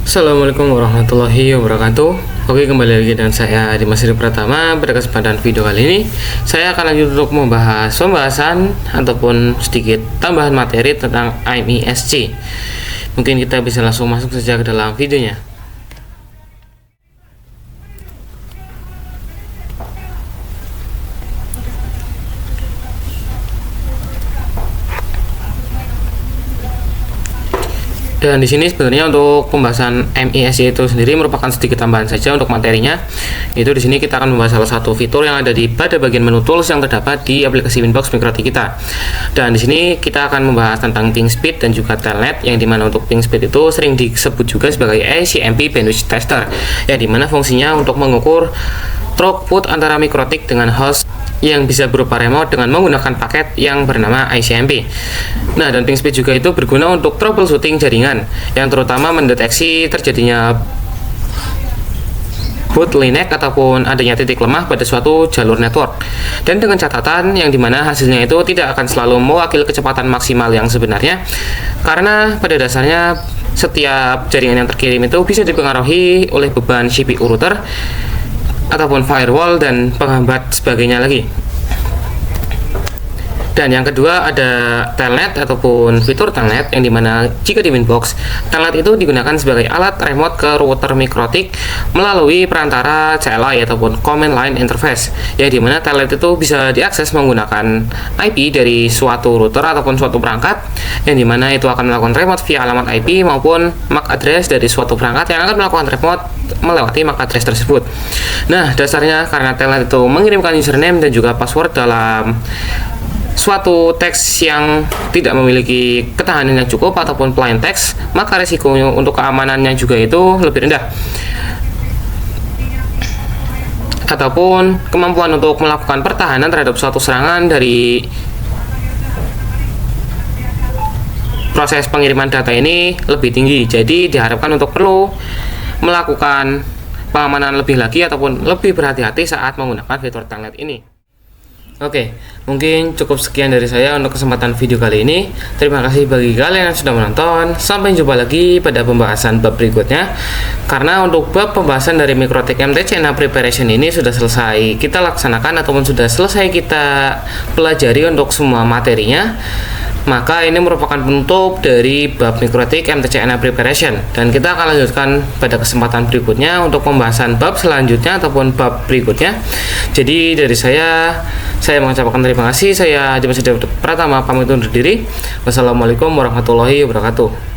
Assalamualaikum warahmatullahi wabarakatuh. Oke, kembali lagi dengan saya Dimas Iri Pratama. Pada kesempatan video kali ini saya akan lanjut untuk membahas pembahasan ataupun sedikit tambahan materi tentang IMESC. Mungkin kita bisa langsung masuk saja ke dalam videonya. Dan di sini sebenarnya untuk pembahasan MESC itu sendiri merupakan sedikit tambahan saja untuk materinya. Itu di sini kita akan membahas salah satu fitur yang ada pada bagian menu tools yang terdapat di aplikasi Winbox Microtik kita. Dan di sini kita akan membahas tentang ping speed dan juga telnet, yang dimana untuk ping speed itu sering disebut juga sebagai ICMP bandwidth tester, yang dimana fungsinya untuk mengukur throughput antara Microtik dengan host yang bisa berupa remote dengan menggunakan paket yang bernama ICMP. Nah, dan ping speed juga itu berguna untuk troubleshooting jaringan yang terutama mendeteksi terjadinya bottleneck ataupun adanya titik lemah pada suatu jalur network, dan dengan catatan yang dimana hasilnya itu tidak akan selalu mewakili kecepatan maksimal yang sebenarnya, karena pada dasarnya setiap jaringan yang terkirim itu bisa dipengaruhi oleh beban CPU router ataupun firewall dan penghambat sebagainya lagi. Dan yang kedua ada telnet ataupun fitur telnet, yang dimana jika di Winbox, telnet itu digunakan sebagai alat remote ke router Microtik melalui perantara CLI ataupun Command Line Interface, yang dimana telnet itu bisa diakses menggunakan IP dari suatu router ataupun suatu perangkat, yang dimana itu akan melakukan remote via alamat IP maupun MAC address dari suatu perangkat yang akan melakukan remote melewati MAC address tersebut. Nah, dasarnya karena telnet itu mengirimkan username dan juga password dalam suatu teks yang tidak memiliki ketahanan yang cukup ataupun plain text, maka resiko untuk keamanannya juga itu lebih rendah, ataupun kemampuan untuk melakukan pertahanan terhadap suatu serangan dari proses pengiriman data ini lebih tinggi. Jadi diharapkan untuk perlu melakukan pengamanan lebih lagi ataupun lebih berhati-hati saat menggunakan fitur telnet ini. Oke, mungkin cukup sekian dari saya untuk kesempatan video kali ini. Terima kasih bagi kalian yang sudah menonton. Sampai jumpa lagi pada pembahasan bab berikutnya. Karena untuk bab pembahasan dari Microtik MTC NA Preparation ini sudah selesai kita laksanakan ataupun sudah selesai kita pelajari untuk semua materinya, maka ini merupakan penutup dari bab Microtik MTC NA Preparation, dan kita akan lanjutkan pada kesempatan berikutnya untuk pembahasan bab selanjutnya ataupun bab berikutnya. Jadi dari saya mengucapkan terima kasih. Saya Dimas Iri Pratama pamit undur diri. Wassalamualaikum warahmatullahi wabarakatuh.